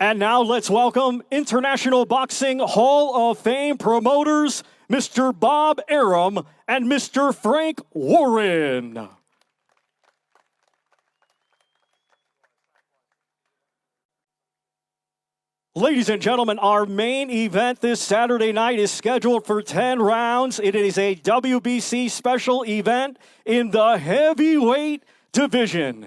And now let's welcome International Boxing Hall of Fame promoters, Mr. Bob Arum and Mr. Frank Warren. Ladies and gentlemen, our main event this Saturday night is scheduled for 10 rounds. It is a WBC special event in the heavyweight division.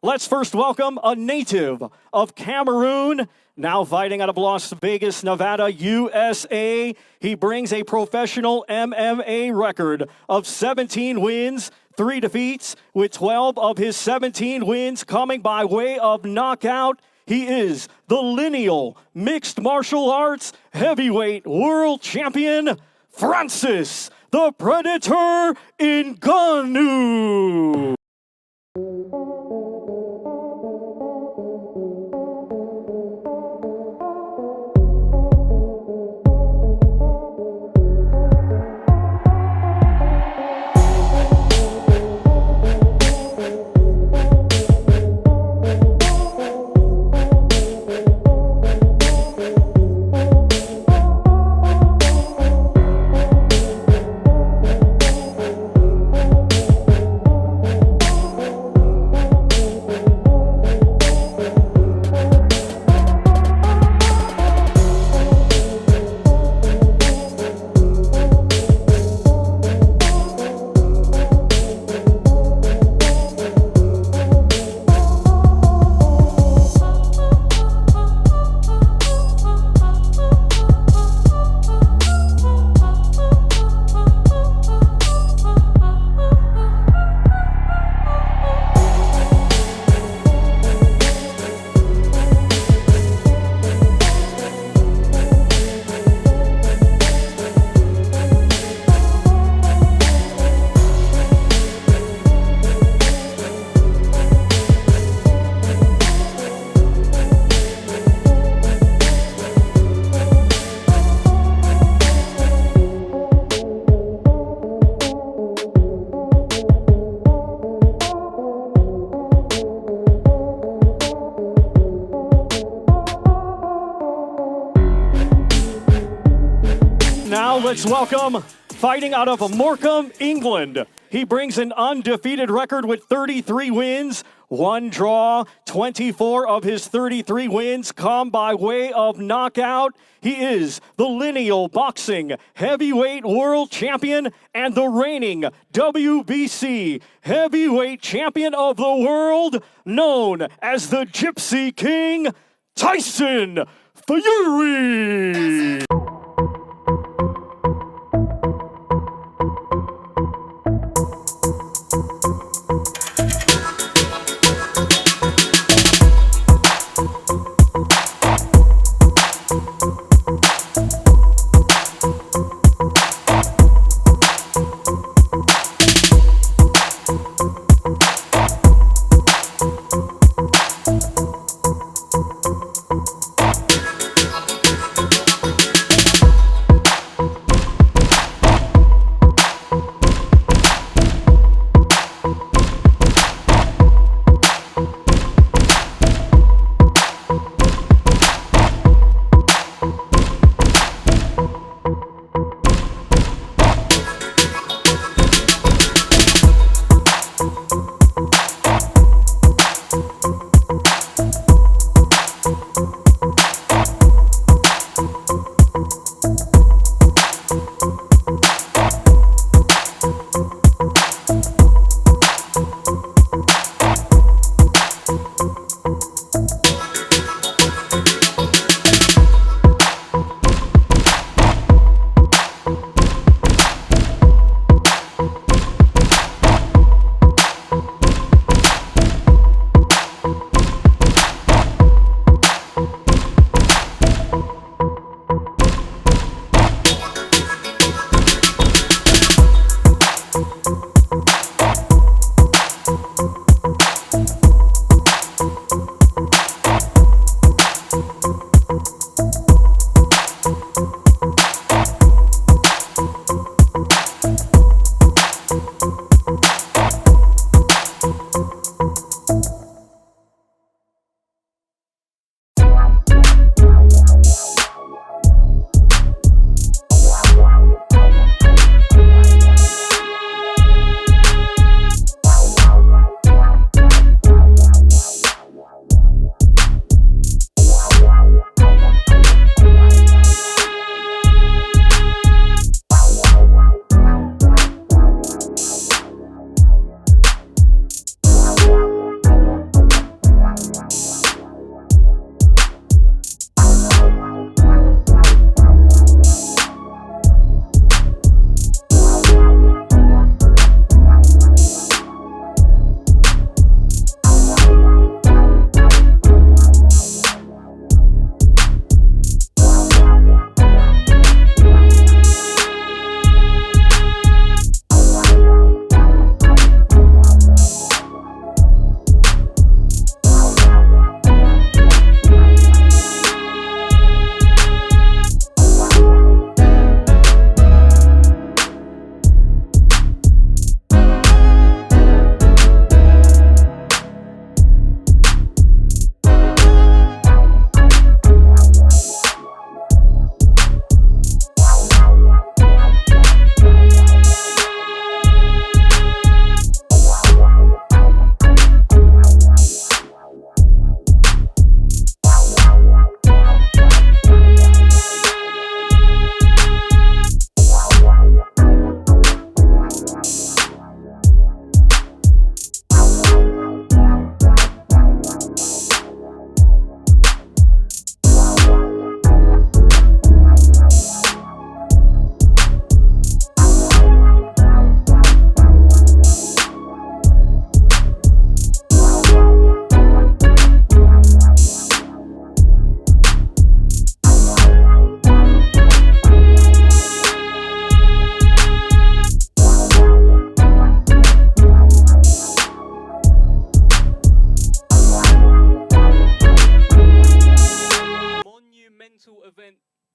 Let's first welcome a native of Cameroon, now fighting out of Las Vegas, Nevada, USA. He brings a professional MMA record of 17 wins, 3 defeats, with 12 of his 17 wins coming by way of knockout. He is the lineal mixed martial arts heavyweight world champion, Francis the Predator Ngannou. Now let's welcome, fighting out of Morecambe, England. He brings an undefeated record with 33 wins, 1 draw, 24 of his 33 wins come by way of knockout. He is the lineal boxing heavyweight world champion and the reigning WBC heavyweight champion of the world, known as the Gypsy King, Tyson Fury.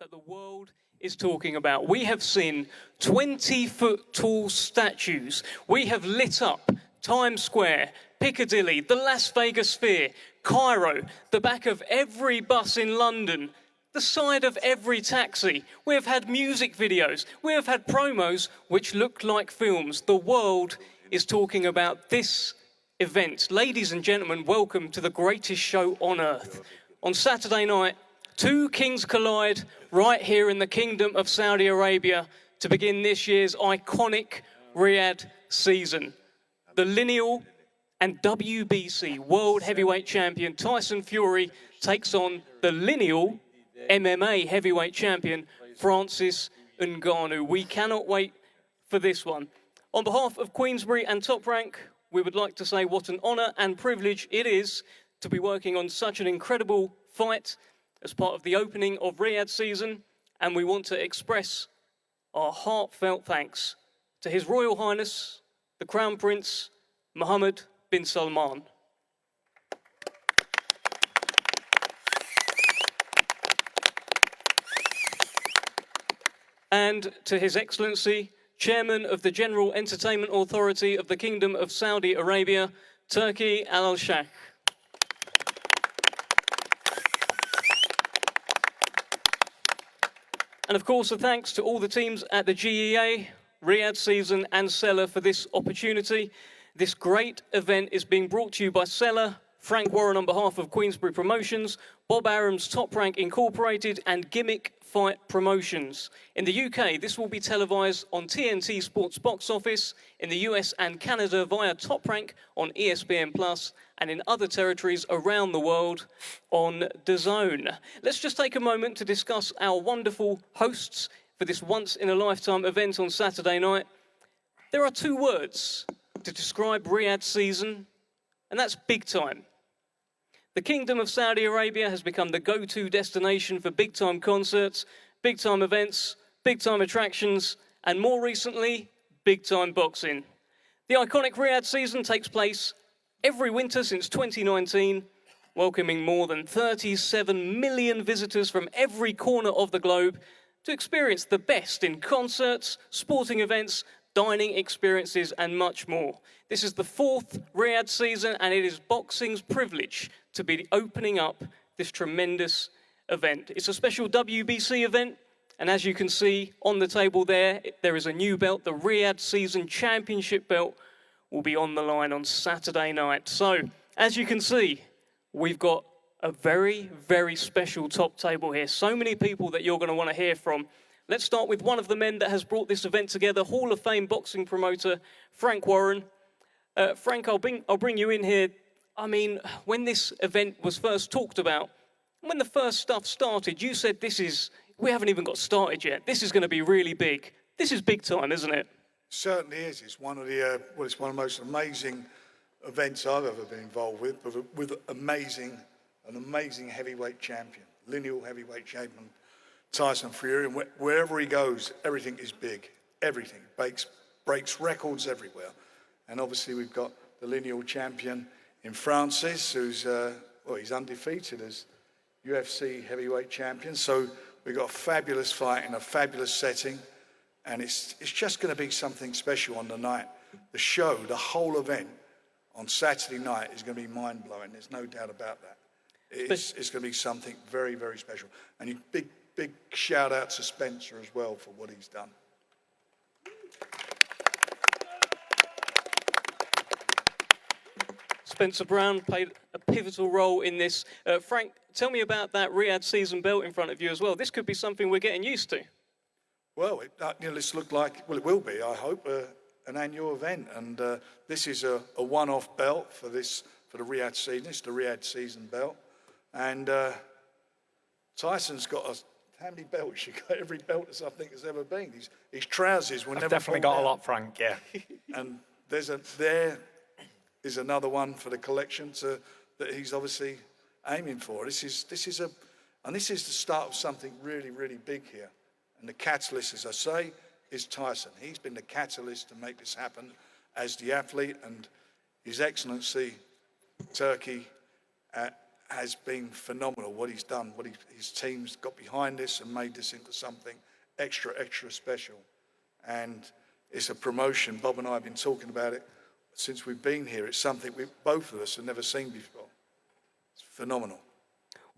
that the world is talking about. We have seen 20-foot tall statues. We have lit up Times Square, Piccadilly, the Las Vegas Sphere, Cairo, the back of every bus in London, the side of every taxi. We have had music videos. We have had promos which look like films. The world is talking about this event. Ladies and gentlemen, welcome to the greatest show on earth. On Saturday night, two kings collide right here in the Kingdom of Saudi Arabia to begin this year's iconic Riyadh season. The lineal and WBC World Heavyweight Champion Tyson Fury takes on the lineal MMA Heavyweight Champion Francis Ngannou. We cannot wait for this one. On behalf of Queensberry and Top Rank, we would like to say what an honour and privilege it is to be working on such an incredible fight as part of the opening of Riyadh season, and we want to express our heartfelt thanks to His Royal Highness, the Crown Prince Mohammed bin Salman. And to His Excellency, Chairman of the General Entertainment Authority of the Kingdom of Saudi Arabia, Turkey Al-Sheikh. And of course, a thanks to all the teams at the GEA, Riyadh Season and Seller for this opportunity. This great event is being brought to you by Seller, Frank Warren on behalf of Queensberry Promotions, Bob Arams Top Rank Incorporated and Gimmick Fight Promotions. In the UK, this will be televised on TNT Sports Box Office, in the US and Canada via Top Rank on ESPN Plus, and in other territories around the world on DAZN. Let's just take a moment to discuss our wonderful hosts for this once-in-a-lifetime event on Saturday night. There are two words to describe Riyadh season, and that's big time. The Kingdom of Saudi Arabia has become the go-to destination for big-time concerts, big-time events, big-time attractions, and more recently, big-time boxing. The iconic Riyadh season takes place every winter since 2019, welcoming more than 37 million visitors from every corner of the globe to experience the best in concerts, sporting events, dining experiences, and much more. This is the fourth Riyadh season, and it is boxing's privilege to be opening up this tremendous event. It's a special WBC event, and as you can see on the table there, there is a new belt. The Riyadh Season Championship belt will be on the line on Saturday night. So, as you can see, we've got a very, very special top table here. So many people that you're going to want to hear from. Let's start with one of the men that has brought this event together, Hall of Fame boxing promoter, Frank Warren. Frank, I'll bring you in here. I mean, when this event was first talked about, when the first stuff started, you said we haven't even got started yet. This is going to be really big. This is big time, isn't it? Certainly is. It's one of the it's one of the most amazing events I've ever been involved with an amazing heavyweight champion, lineal heavyweight champion, Tyson Fury. And wherever he goes, everything is big. Everything breaks records everywhere. And obviously we've got the lineal champion in Francis, who's he's undefeated as UFC heavyweight champion. So we've got a fabulous fight in a fabulous setting. And it's just going to be something special on the night. The show, the whole event on Saturday night is going to be mind-blowing. There's no doubt about that. It's going to be something very, very special. And a big shout-out to Spencer as well for what he's done. Spencer Brown played a pivotal role in this. Frank, tell me about that Riyadh season belt in front of you as well. This could be something we're getting used to. Well, this looked like, it will be, I hope, an annual event. And this is a one-off belt for the Riyadh season. It's the Riyadh season belt. And Tyson's got how many belts? You got every belt I think there's ever been. His trousers will never definitely got a lot, Frank, yeah. And there is another one for the collection that he's obviously aiming for. This is the start of something really, really big here. And the catalyst, as I say, is Tyson. He's been the catalyst to make this happen as the athlete, and His Excellency Turkey has been phenomenal. What he's done, his team's got behind this and made this into something extra, extra special. And it's a promotion. Bob and I have been talking about it since we've been here. It's something both of us have never seen before. It's phenomenal.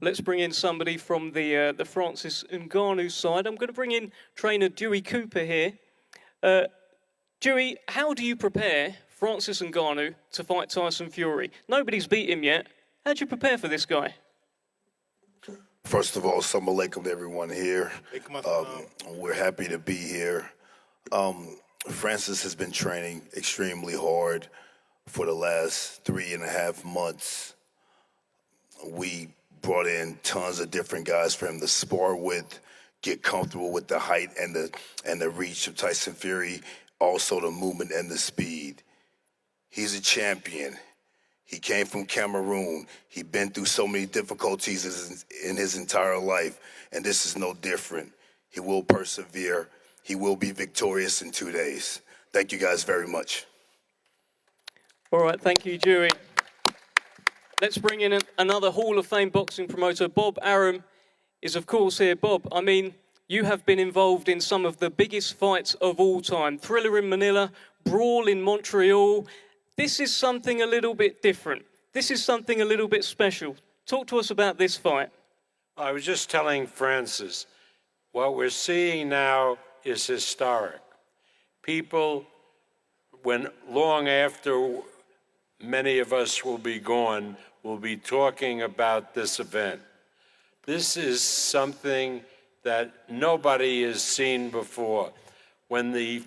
Let's bring in somebody from the Francis Ngannou side. I'm going to bring in trainer Dewey Cooper here. Dewey, how do you prepare Francis Ngannou to fight Tyson Fury? Nobody's beat him yet. How do you prepare for this guy? First of all, assalamu alaikum to everyone here. We're happy to be here. Francis has been training extremely hard for the last 3.5 months. We brought in tons of different guys for him to spar with, get comfortable with the height and the reach of Tyson Fury, also the movement and the speed. He's a champion. He came from Cameroon. He's been through so many difficulties in his entire life, and this is no different. He will persevere. He will be victorious in 2 days. Thank you guys very much. All right, thank you, Dewey. Let's bring in another Hall of Fame boxing promoter. Bob Arum is, of course, here. Bob, I mean, you have been involved in some of the biggest fights of all time. Thriller in Manila, Brawl in Montreal. This is something a little bit different. This is something a little bit special. Talk to us about this fight. I was just telling Francis, what we're seeing now is historic. People, when long after many of us will be gone, will be talking about this event. This is something that nobody has seen before. When the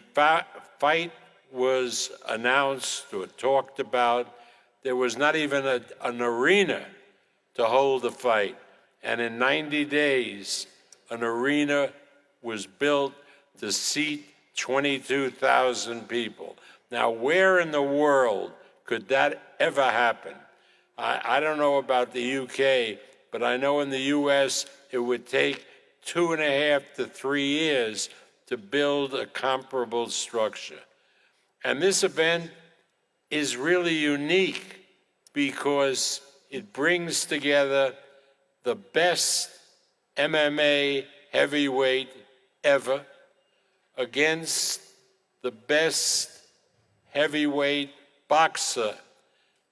fight was announced or talked about, there was not even an arena to hold the fight. And in 90 days, an arena was built to seat 22,000 people. Now, where in the world could that ever happen? I don't know about the UK, but I know in the US it would take 2.5 to 3 years to build a comparable structure. And this event is really unique because it brings together the best MMA heavyweight ever against the best heavyweight boxer,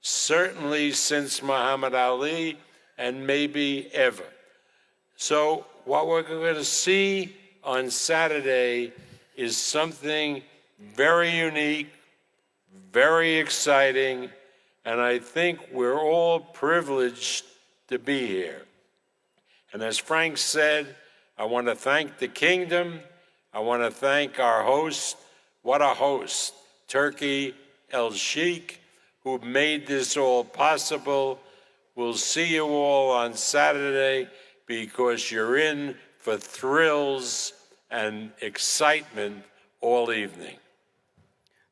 certainly since Muhammad Ali and maybe ever. So what we're going to see on Saturday is something very unique, very exciting, and I think we're all privileged to be here. And as Frank said, I want to thank the Kingdom. I want to thank our host. What a host, Turkey El Sheikh, who made this all possible. We'll see you all on Saturday because you're in for thrills and excitement all evening.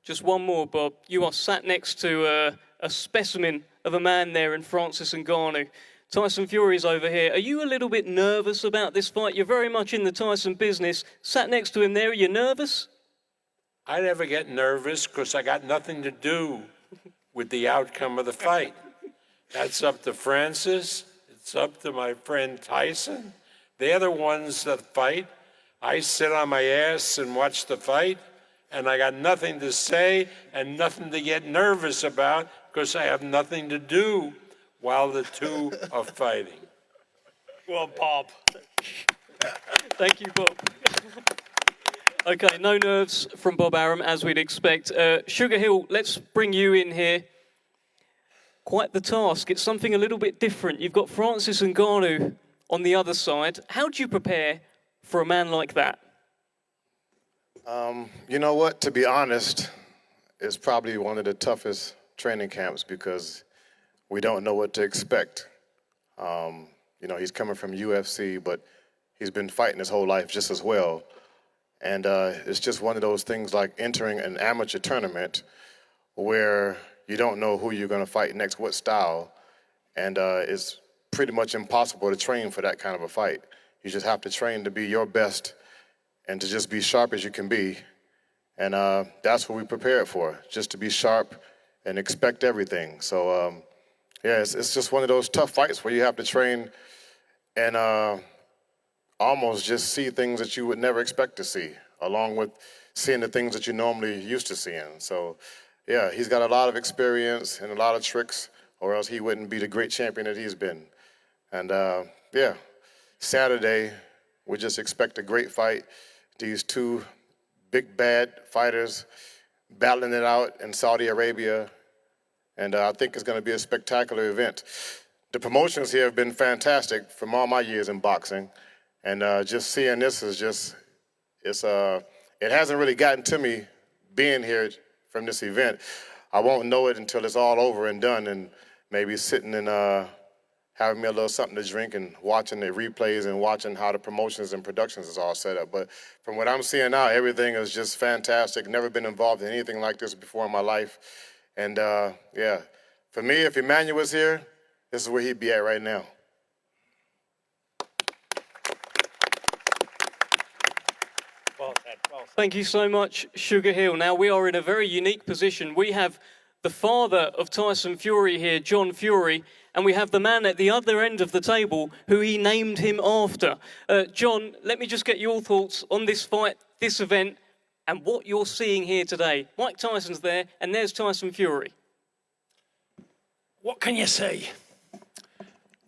Just one more, Bob. You are sat next to a specimen of a man there in Francis Ngannou. Tyson Fury's over here. Are you a little bit nervous about this fight? You're very much in the Tyson business. Sat next to him there, are you nervous? I never get nervous because I got nothing to do with the outcome of the fight. That's up to Francis. It's up to my friend Tyson. They're the ones that fight. I sit on my ass and watch the fight, and I got nothing to say and nothing to get nervous about because I have nothing to do while the two are fighting. Well, Bob. Thank you, Bob. Okay, no nerves from Bob Arum, as we'd expect. Sugar Hill, let's bring you in here. Quite the task. It's something a little bit different. You've got Francis Ngannou on the other side. How do you prepare for a man like that? You know what? To be honest, it's probably one of the toughest training camps because we don't know what to expect. You know, he's coming from UFC, but he's been fighting his whole life just as well. And it's just one of those things like entering an amateur tournament where you don't know who you're going to fight next, what style, and it's pretty much impossible to train for that kind of a fight. You just have to train to be your best and to just be sharp as you can be. And that's what we prepared for, just to be sharp and expect everything. So yeah, it's just one of those tough fights where you have to train and almost just see things that you would never expect to see, along with seeing the things that you normally used to seeing. So, yeah, he's got a lot of experience and a lot of tricks, or else he wouldn't be the great champion that he's been. And yeah, Saturday, we just expect a great fight. These two big bad fighters battling it out in Saudi Arabia, and I think it's going to be a spectacular event. The promotions here have been fantastic from all my years in boxing, and just seeing this is just, it hasn't really gotten to me being here from this event. I won't know it until it's all over and done, and maybe sitting and having me a little something to drink and watching the replays and watching how the promotions and productions is all set up. But from what I'm seeing now, everything is just fantastic. Never been involved in anything like this before in my life. And yeah, for me, if Emmanuel was here, this is where he'd be at right now. Thank you so much, Sugar Hill. Now, we are in a very unique position. We have the father of Tyson Fury here, John Fury, and we have the man at the other end of the table who he named him after. John, let me just get your thoughts on this fight, this event, and what you're seeing here today. Mike Tyson's there, and there's Tyson Fury. What can you say?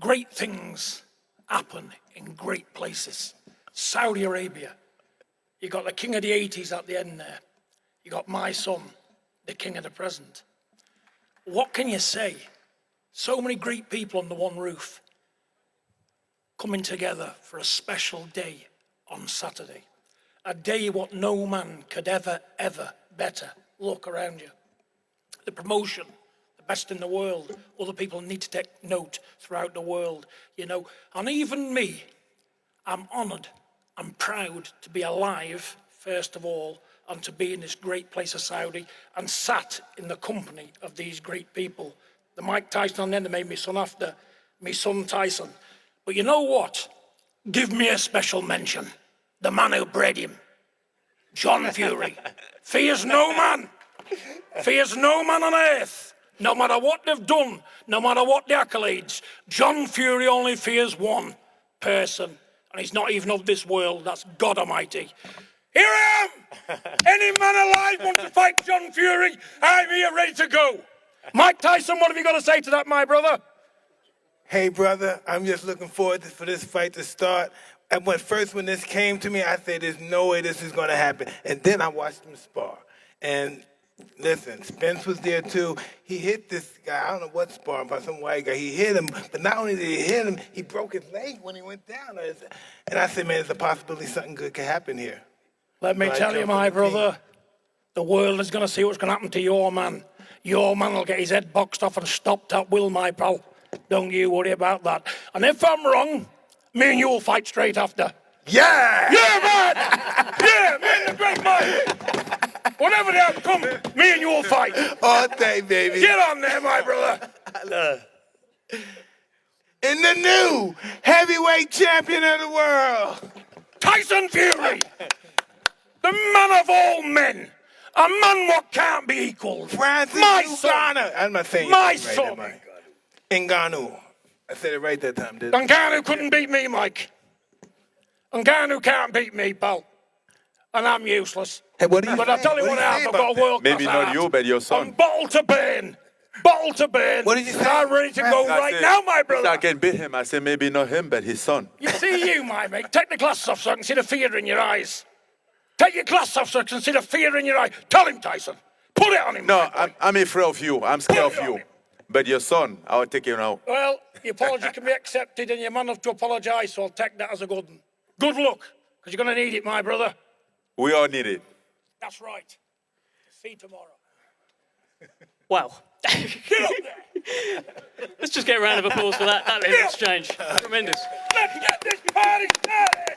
Great things happen in great places. Saudi Arabia. You got the king of the 80s at the end there. You got my son, the king of the present. What can you say? So many great people under one roof coming together for a special day on Saturday. A day what no man could ever better. Look around you. The promotion, the best in the world. Other people need to take note throughout the world, you know. And even me, I'm honoured. I'm proud to be alive, first of all, and to be in this great place of Saudi and sat in the company of these great people. The Mike Tyson on the end made me son after me son Tyson. But you know what? Give me a special mention. The man who bred him, John Fury. Fears no man. Fears no man on earth. No matter what they've done, no matter what the accolades, John Fury only fears one person. And he's not even of this world. That's God Almighty. Here I am! Any man alive wants to fight John Fury? I'm here ready to go. Mike Tyson, what have you got to say to that, my brother? Hey, brother, I'm just looking forward for this fight to start. And when this came to me, I said, there's no way this is going to happen. And then I watched him spar. And listen, Spence was there too. He hit this guy, I don't know what sparring, by some white guy. He hit him, but not only did he hit him, he broke his leg when he went down. And I said, man, there's a possibility something good could happen here. Let me tell you, my brother, the world is going to see what's going to happen to your man. Your man will get his head boxed off and stopped at will, my pal. Don't you worry about that. And if I'm wrong, me and you will fight straight after. Yeah! Yeah, man! Yeah, me and the great man! Whatever the outcome, me and you will fight. All day, baby. Get on there, my brother. In the new heavyweight champion of the world, Tyson Fury, the man of all men, a man what can't be equalled. Francis Ngannou. I'm not saying My right son. there, Ngannou. I said it right that time, didn't I? Ngannou couldn't beat me, Mike. Ngannou can't beat me, pal. And I'm useless. Hey, what do you But I'll tell you what I have. I've got a world class Maybe not you, but your son. I'm bottle to burn. Bottle to burn. What did you say? I'm ready to go right now, my brother. I can beat him. I said maybe not him, but his son. You see you, my mate. Take the glasses off so I can see the fear in your eyes. Take your glasses off so I can see the fear in your eye. Tell him, Tyson. Put it on him. No, I'm afraid of you. I'm scared of you. But your son, I'll take him out. Well, your apology can be accepted and you're man enough to apologise, so I'll take that as a good one. Good luck, because you're going to need it, my brother. We all need it. That's right. See you tomorrow. Wow. Get up there. Let's just get a round of applause for that little exchange. Tremendous. Let's get this party started.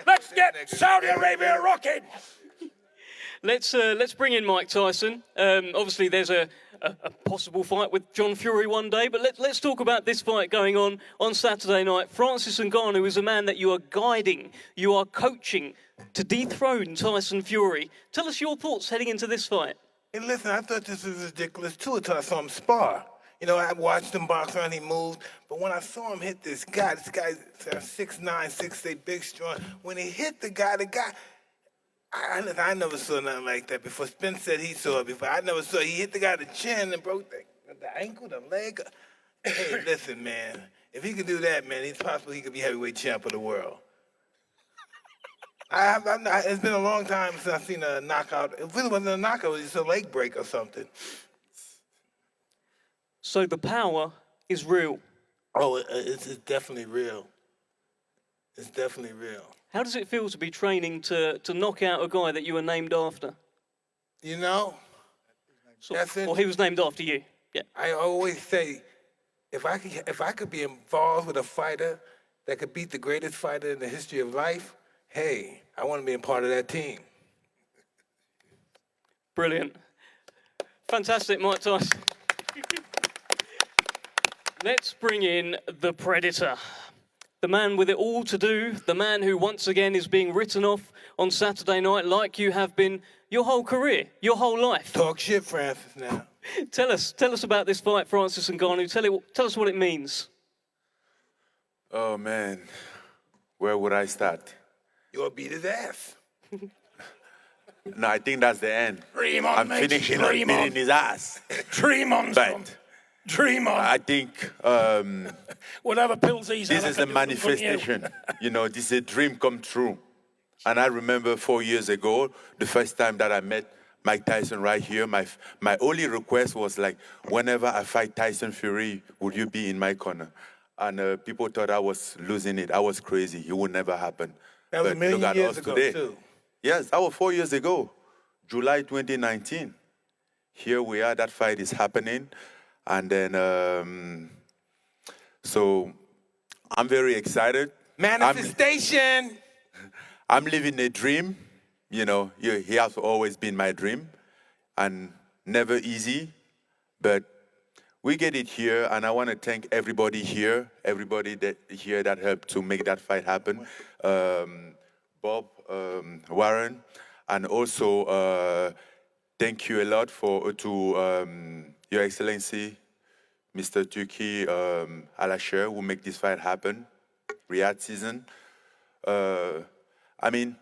Let's get Saudi Arabia rocking. Let's bring in Mike Tyson. Obviously, there's a possible fight with John Fury one day, but let's talk about this fight going on Saturday night. Francis Ngannou is a man that you are guiding, you are coaching to dethrone Tyson Fury. Tell us your thoughts heading into this fight. Hey, listen, I thought this was ridiculous too until I saw him spar. You know, I watched him box around, he moved. But when I saw him hit this guy's 6'9", 6'8", big, strong. When he hit the guy, I never saw nothing like that before. Spence said he saw it before. I never saw it. He hit the guy in the chin and broke the ankle, the leg. Hey, listen, man. If he could do that, man, it's possible he could be heavyweight champ of the world. It's been a long time since I've seen a knockout. It really wasn't a knockout. It was just a leg break or something. So the power is real. Oh, it's definitely real. It's definitely real. How does it feel to be training to knock out a guy that you were named after? You know, Or he was named after you? Yeah. I always say, if I could be involved with a fighter that could beat the greatest fighter in the history of life, hey, I want to be a part of that team. Brilliant. Fantastic, Mike Tyson. Let's bring in the Predator. The man with it all to do, the man who once again is being written off on Saturday night like you have been your whole career, your whole life. Talk shit, Francis, now. Tell us about this fight, Francis Ngannou. Tell us what it means. Oh, man. Where would I start? You'll beat his ass. No, I think that's the end. Dream on, I'm mate. finishing on Dream on. beating his ass. Dream on, son. But Dream on. I think Whatever pills he's this on, is I a can do it for you. manifestation. You know, this is a dream come true. And I remember 4 years ago, the first time that I met Mike Tyson right here, my only request was like, whenever I fight Tyson Fury, would you be in my corner? And people thought I was losing it. I was crazy. It would never happen. That was But a million look at years us ago, today. too. Yes, that was 4 years ago, July 2019. Here we are, that fight is happening. And then, so I'm very excited. Manifestation. I'm living a dream. You know, he has always been my dream and never easy, but we get it here, and I want to thank everybody here, that helped to make that fight happen. Bob, Warren, and also thank you a lot to Your Excellency, Mr. Turki Alasher, who make this fight happen, Riyadh season. I mean,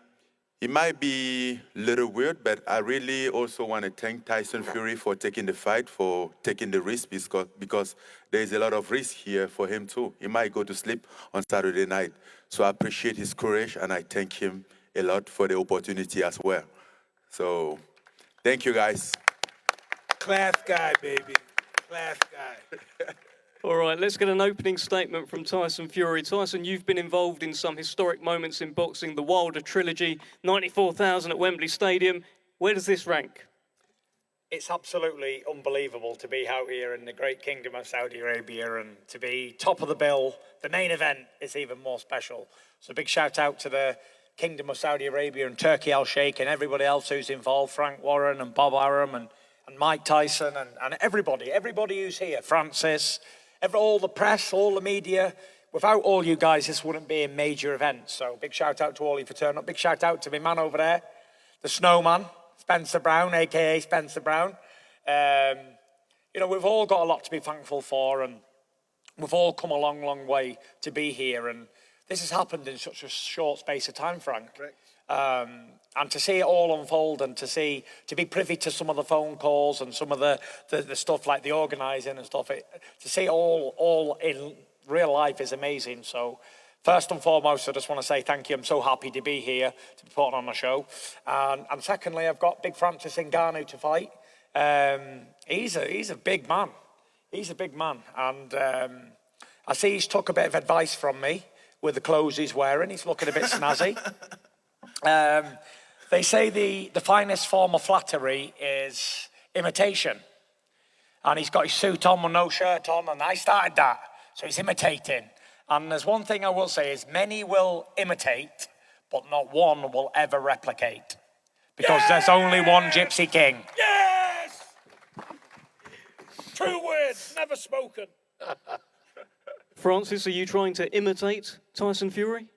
it might be a little weird, but I really also want to thank Tyson Fury for taking the fight, for taking the risk, because there's a lot of risk here for him too. He might go to sleep on Saturday night. So I appreciate his courage, and I thank him a lot for the opportunity as well. So thank you, guys. Class guy, baby. Class guy. All right, let's get an opening statement from Tyson Fury. Tyson, you've been involved in some historic moments in boxing, the Wilder trilogy, 94,000 at Wembley Stadium. Where does this rank? It's absolutely unbelievable to be out here in the great kingdom of Saudi Arabia and to be top of the bill. The main event is even more special. So big shout out to the Kingdom of Saudi Arabia and Turkey Al Sheikh and everybody else who's involved, Frank Warren and Bob Arum and Mike Tyson and everybody who's here, Francis, all the press, all the media. Without all you guys, this wouldn't be a major event. So big shout out to all you for turning up. Big shout out to my man over there, the snowman, Spencer Brown, a.k.a. Spencer Brown. You know, we've all got a lot to be thankful for, and we've all come a long, long way to be here. And this has happened in such a short space of time, Frank. And to see it all unfold and to be privy to some of the phone calls and some of the stuff like the organising and stuff, to see it all in real life is amazing. So first and foremost, I just want to say thank you. I'm so happy to be here, to be putting on a show. And secondly, I've got big Francis Ngannou to fight. He's a big man. He's a big man. And I see he's took a bit of advice from me with the clothes he's wearing. He's looking a bit snazzy. They say the finest form of flattery is imitation. And he's got his suit on with no shirt on, and I started that. So he's imitating. And there's one thing I will say is many will imitate, but not one will ever replicate. Because there's only one Gypsy King. Yes! True words, never spoken. Francis, are you trying to imitate Tyson Fury?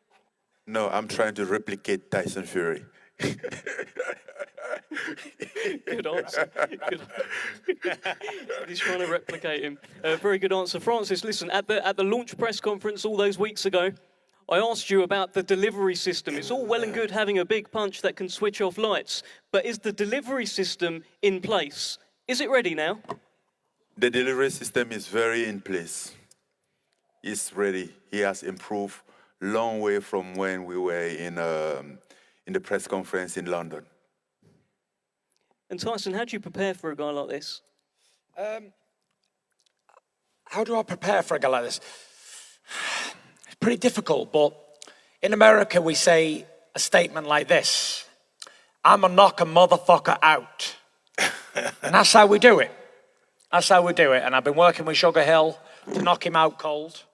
No, I'm trying to replicate Tyson Fury. Good answer. Good. He's trying to replicate him. Very good answer. Francis, listen, at the launch press conference all those weeks ago, I asked you about the delivery system. It's all well and good having a big punch that can switch off lights, but is the delivery system in place? Is it ready now? The delivery system is very in place. It's ready. He has improved long way from when we were in the press conference in London. And Tyson, how do you prepare for a guy like this? How do I prepare for a guy like this? It's pretty difficult, but in America we say a statement like this: I'm a knock a motherfucker out. And that's how we do it. That's how we do it. And I've been working with Sugar Hill to knock him out cold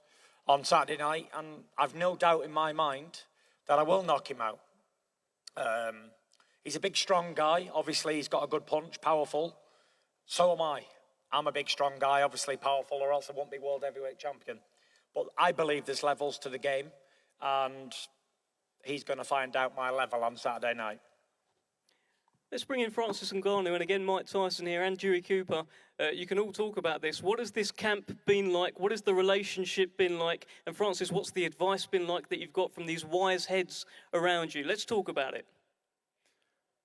on Saturday night, and I've no doubt in my mind that I will knock him out. He's a big, strong guy. Obviously, he's got a good punch, powerful. So am I. I'm a big, strong guy, obviously powerful, or else I won't be world heavyweight champion. But I believe there's levels to the game, and he's going to find out my level on Saturday night. Let's bring in Francis Ngannou, and again, Mike Tyson here, and Dewey Cooper. You can all talk about this. What has this camp been like? What has the relationship been like? And Francis, what's the advice been like that you've got from these wise heads around you? Let's talk about it.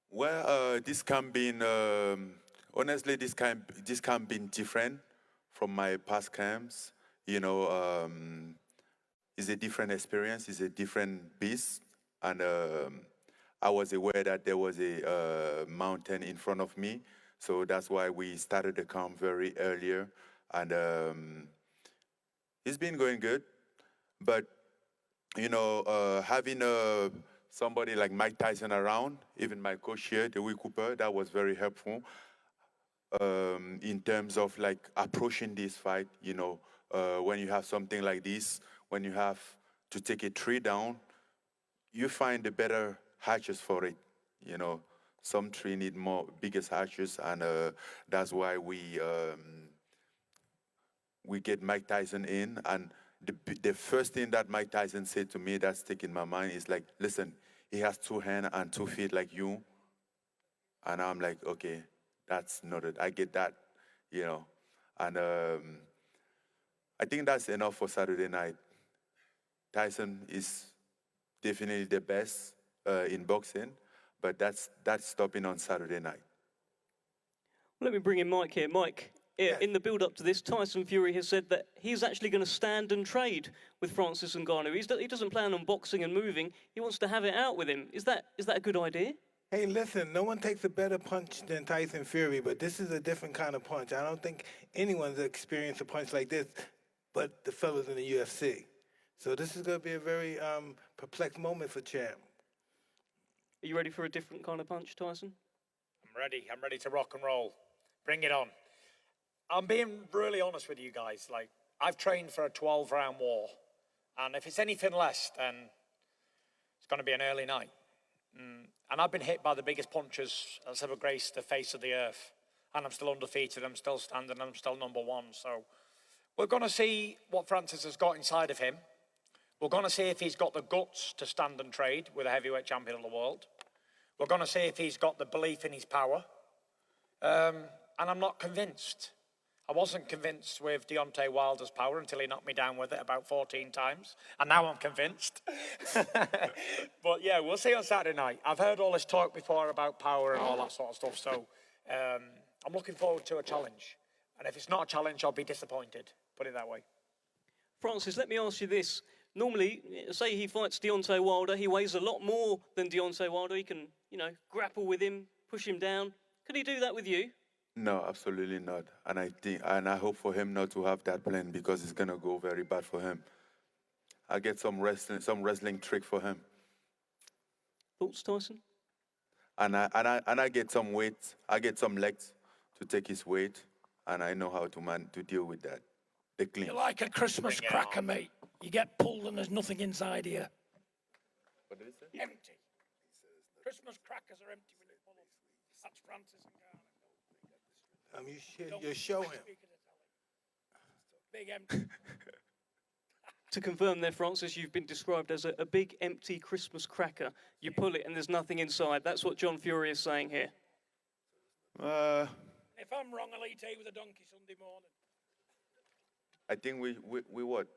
Well, this camp been, honestly, this camp been different from my past camps. You know, it's a different experience, it's a different beast, and I was aware that there was a mountain in front of me, so that's why we started the camp very earlier, and it's been going good. But you know, having somebody like Mike Tyson around, even my coach here, Dewey Cooper, that was very helpful in terms of like approaching this fight. You know, when you have something like this, when you have to take a tree down, you find the better hatches for it. You know, some tree need biggest hatches, and that's why we get Mike Tyson in. And the first thing that Mike Tyson said to me that's sticking in my mind is like, listen, he has 2 hands and 2 feet like you. And I'm like, okay, that's noted. I get that, you know. And I think that's enough for Saturday night. Tyson is definitely the best in boxing, but that's stopping on Saturday night. Let me bring in Mike here. Mike, in the build-up to this, Tyson Fury has said that he's actually going to stand and trade with Francis Ngannou. He doesn't plan on boxing and moving. He wants to have it out with him. Is that a good idea? Hey, listen, no one takes a better punch than Tyson Fury, but this is a different kind of punch. I don't think anyone's experienced a punch like this but the fellas in the UFC. So this is going to be a very perplexed moment for Champ. Are you ready for a different kind of punch, Tyson? I'm ready. I'm ready to rock and roll. Bring it on. I'm being really honest with you guys. Like, I've trained for a 12-round war, and if it's anything less, then it's going to be an early night. And I've been hit by the biggest punches that's ever graced the face of the earth, and I'm still undefeated. I'm still standing. I'm still number one. So we're going to see what Francis has got inside of him. We're going to see if he's got the guts to stand and trade with a heavyweight champion of the world. We're going to see if he's got the belief in his power. And I'm not convinced. I wasn't convinced with Deontay Wilder's power until he knocked me down with it about 14 times. And now I'm convinced. But yeah, we'll see on Saturday night. I've heard all this talk before about power and all that sort of stuff. So I'm looking forward to a challenge. And if it's not a challenge, I'll be disappointed. Put it that way. Francis, let me ask you this. Normally, say he fights Deontay Wilder, he weighs a lot more than Deontay Wilder. He can, grapple with him, push him down. Could he do that with you? No, absolutely not. And I hope for him not to have that plan, because it's gonna go very bad for him. I get some wrestling trick for him. Thoughts, Tyson? And I get some weight. I get some legs to take his weight, and I know how to deal with that. The clean. You're like a Christmas cracker, mate. You get pulled and there's nothing inside here. What did he say? Empty. Christmas crackers are empty when you pull them. That's Francis Ngannou. You show him. Big empty. To confirm there, Francis, you've been described as a big, empty Christmas cracker. You pull it and there's nothing inside. That's what John Fury is saying here. If I'm wrong, I'll eat hay with a donkey Sunday morning. I think we what,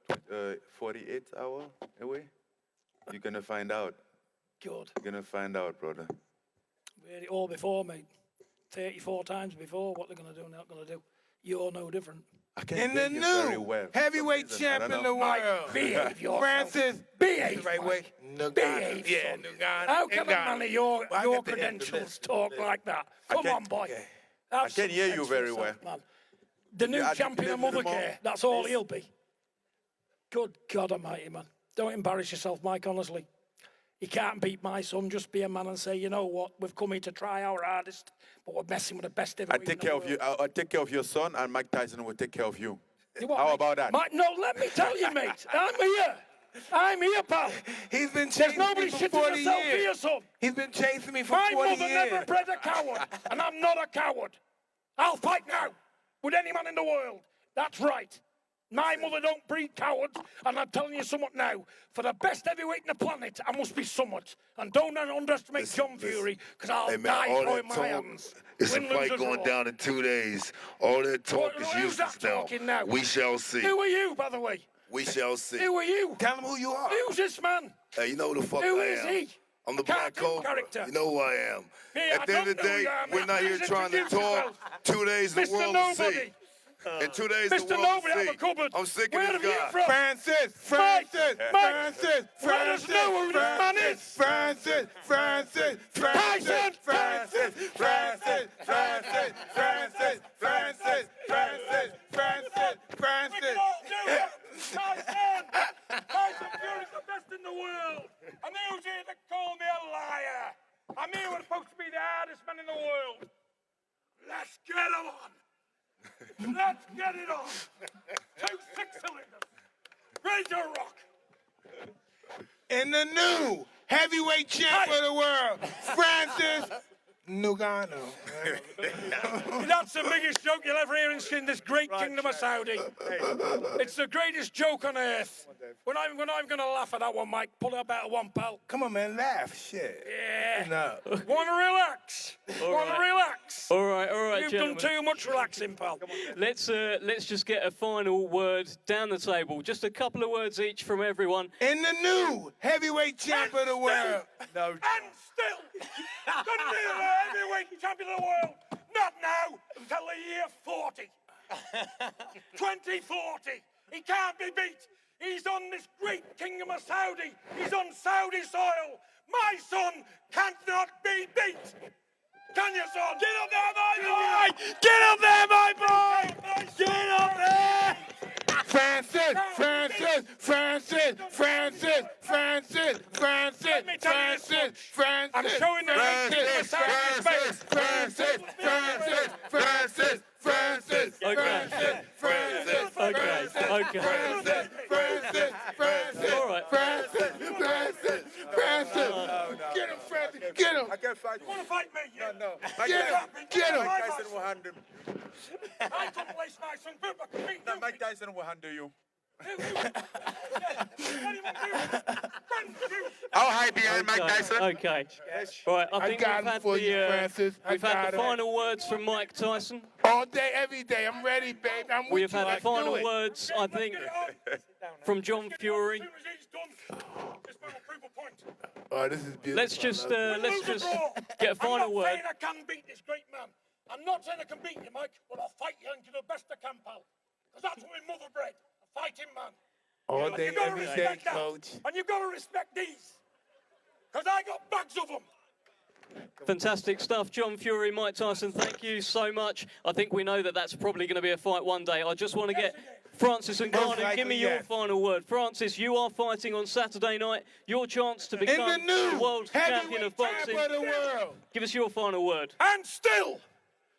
48 hours away? You're gonna find out. Good. You're gonna find out, brother. We had it all before, mate. 34 times before. What they're going to do and not going to do. You're no different. I can't In the hear you very new well. heavyweight For some reason, I champion don't of the know. world, Behave yourself. Francis. Behave, Right way. Behave, Yeah, son. Ngannou. How can a man of your Well, I got the- credentials talk like that? Come on, boy. Have I some can hear you sense very yourself, well. man. The new Yeah, I champion of deliver mother them all. care. That's all he'll be. Good God Almighty, man. Don't embarrass yourself, Mike, honestly. You can't beat my son. Just be a man and say, you know what? We've come here to try our hardest, but we're messing with the best I heavyweight. take in the care of you. world. I'll take care of your son, and Mike Tyson will take care of you. You what, How mate? about that? Mike, no, let me tell you, mate. I'm here. I'm here, pal. He's been There's chasing nobody me for shitting 40 yourself here, years. son. He's been chasing me for My 40 mother years. never bred a coward, and I'm not a coward. I'll fight now with any man in the world. That's right. My mother don't breed cowards, and I'm telling you somewhat now. For the best heavyweight in the planet, I must be somewhat. And don't underestimate John Fury, because I'll Hey man, die all throwing that my talk, hands. it's a Win, fight lose, or going draw. down in 2 days. All that talk is Who's useless that talking now? We shall see. Who are you, by the way? We shall see. Who are you? Tell him who you are. Who's this man? Hey, you know who the fuck Who I is am. he? I'm the Black Cartoon Cobra. character. You know who I am. Yeah, At the end of the I don't know day, who I am. we're not here Please trying to introduce talk. yourself. 2 days, the Mr. world will Nobody. see. In 2 days, the Mr. world Nobody, will have see. a cupboard. I'm sick Where of have this you guy. from? Francis. Let us know who this man is. Francis. Tyson. We can all do it. Tyson Fury's the best in the world. And who's here to call me a liar? I'm here. We're supposed to be the hardest man in the world. Let's get him on. Let's get it on. 2 6-cylinders. Ready to rock. And the new heavyweight champ of the world, Francis Ngannou. That's the biggest joke you'll ever hear in this great kingdom of Saudi. It's the greatest joke on earth. We're not even going to laugh at that one, Mike. Pull it up out of one, pal. Come on, man, laugh. Shit. Yeah. No. Want to relax? Want to relax? All right, You've gentlemen. done too much relaxing, pal. Let's just get a final word down the table. Just a couple of words each from everyone. And the new heavyweight champ of the world. No. And still, the new heavyweight champion of the world. Not now, until the year 40. 2040. He can't be beat. He's on this great kingdom of Saudi. He's on Saudi soil. My son cannot be beat. Can you, son? Get up there, my boy! Get up there, my boy! Get up there! Francis. Let me tell you this much. I'm showing the Okay. All right. Get him, Francis. Get him. I can't fight You want to fight me? Yeah? No. Get him. Get him. Mike Tyson will handle I couldn't place my son, but I can beat No, you. Mike Tyson will handle you. I'll hide behind Mike Tyson. Okay. Right. I think got we've him had for you, the Francis. I we've had got the him. final words from Mike Tyson. All day, every day. I'm ready, babe. I'm with We you. have had the Let's final do it. words, I think, from John Fury. As soon as he's done, this man will prove a point. Oh, this is beautiful. Let's just get a final I'm not word. saying I can beat this great man. I'm not saying I can beat you, Mike, but I'll fight you and do the best I can, pal. Because that's what my mother bred. A fighting man. All And day, you gotta every day, respect that. coach. And you gotta respect these. Because I got bags of them. Fantastic stuff, John Fury, Mike Tyson. Thank you so much. I think we know that that's probably going to be a fight one day. I just want to get Francis Ngannou. Give me your final word. Francis, you are fighting on Saturday night. Your chance to In become the new world champion of heavyweight boxing. champ of the world. Give us your final word. And still,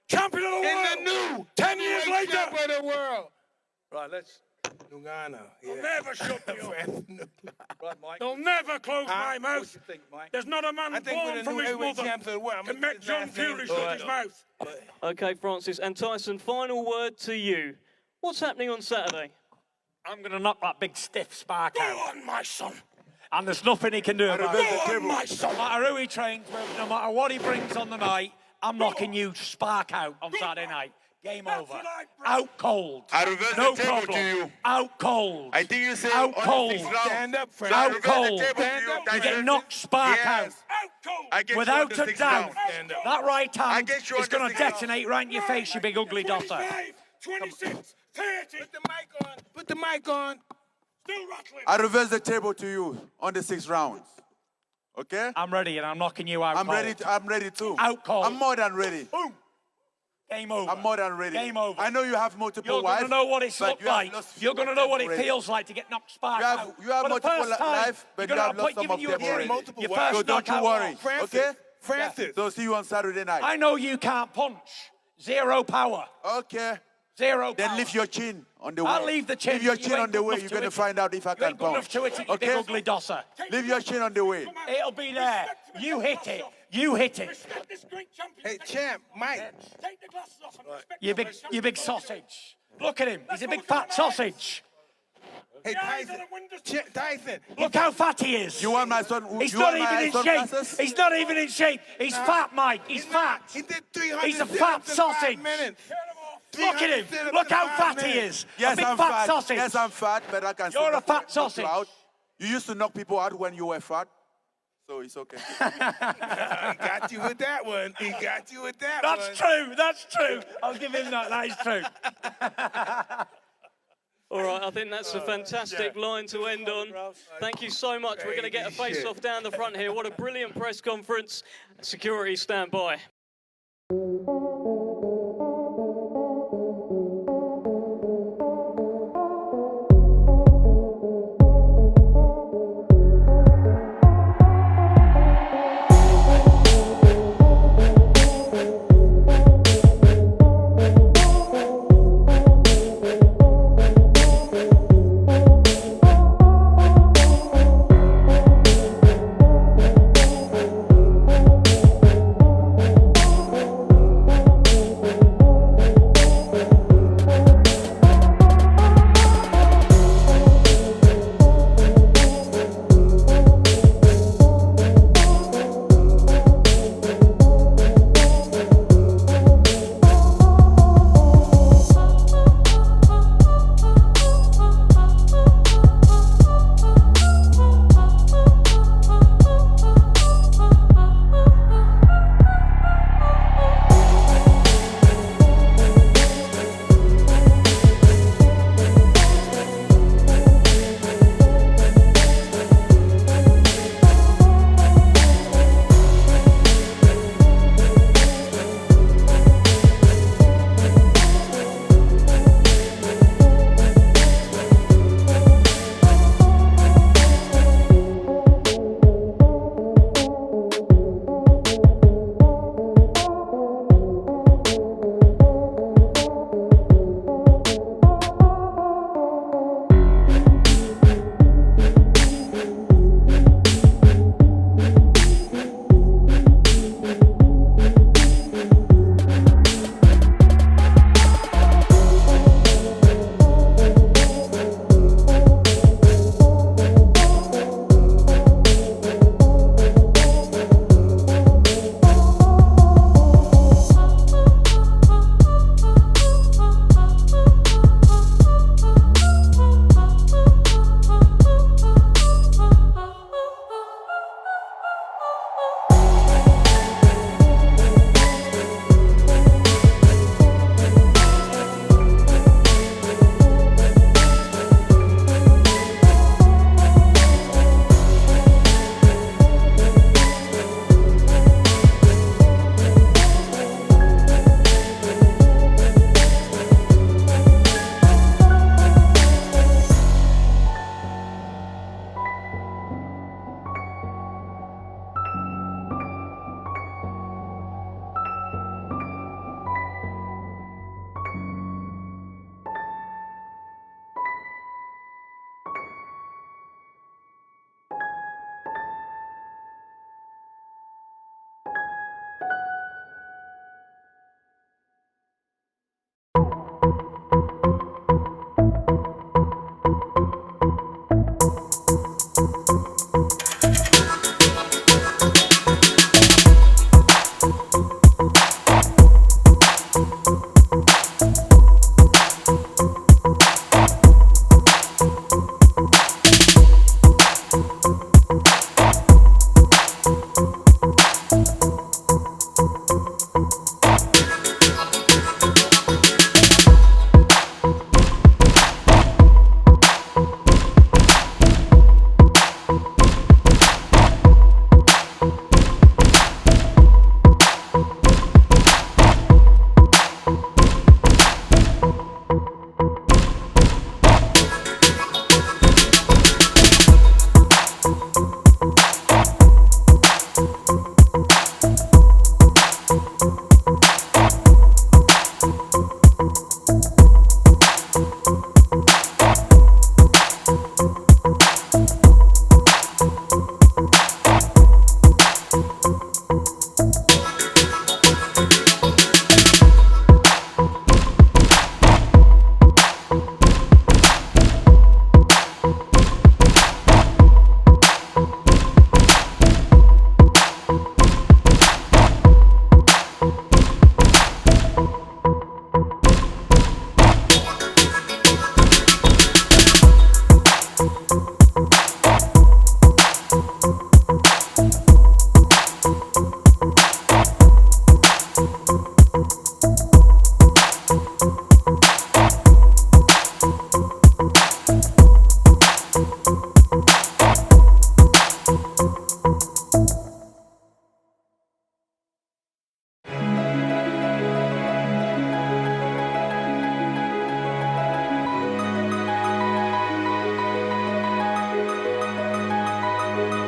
champion of the In world. the new 10 years heavyweight later. champ of the world. Right, let's. Ngannou. They'll Yeah. never shut me up. Right, Mike. They'll never close my What mouth. do you think, Mike? There's not a man I think we're born the from new his heavyweight mother champs of the world. can make John Fury shut his mouth. Okay, Francis. And Tyson, final word to you. What's happening on Saturday? I'm going to knock that big stiff spark Go out. on, my son. And there's nothing he can do about Go it. on, my son. No matter who he trains with, no matter what he brings on the night, I'm knocking you spark out on Saturday night. Game over. Out cold. I reverse No the table problem. to you. Out cold. I think you said Out on cold. the 6th round. Stand up, So I Francis. Out reverse the cold. table to Stand you, up. You get Tyson. knocked spark Yes. out. I get Without you on the a 6th doubt. round. Stand up. That right I hand get you is on the going to 6th round. detonate right in your face, you big ugly dosser. 26, 30. Put the mic on. Put the mic on. Still rattling. I reverse the table to you on the 6th round. Okay? I'm ready and I'm knocking you out I'm cold. ready. I'm ready too. Out cold. I'm more than ready. Boom. Game over. I'm more than ready. Game over. I know you have multiple You're going wives. to know what it's but looked you have like. lost You're going to some know of what them it already. feels like to get knocked spark You have- out. you have For the multiple first time, life, but you're you gonna have lost put- some giving of you them a already. treat. Multiple Your wives. first So don't you knockout worry. loss. Francis. Okay? Francis. So see you on Saturday night. I know you can't punch. Zero power. Okay. Zero Then power. lift your chin on the way. I'll leave the chin. Leave your You chin ain't on the good way. enough You're to going to it. find out if I You can ain't good enough punch. to it, you big Okay? ugly dosser. Leave your chin on the way. It'll be there. You hit it. You hit it. Respect this great champion. Hey, champ, Mike. Take the glasses off and respect You the big, great you big champion. sausage. Look at him. He's a big fat sausage. Hey, The eyes Tyson. of the windows. Tyson. Look how fat he is. You want my son? He's you not want my even in son shape. glasses? He's not even in shape. He's fat, Mike. He's fat. He did 300 He's a sit-ups fat in 5 sausage. minutes. Look at 300 him. sit-ups Look in how 5 fat he minutes. is. Yes, a big I'm fat fat. sausage. Yes, I'm fat, but I can You're still a fat knock sausage. you out. You used to knock people out when you were fat, so it's okay. He got you with that one. He got you with that one. That's true. That's true. I'll give him that. That is true. All right, I think that's a fantastic line to end on. Thank you so much. We're going to get a face-off down the front here. What a brilliant press conference. Security, stand by.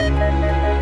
Riyadh.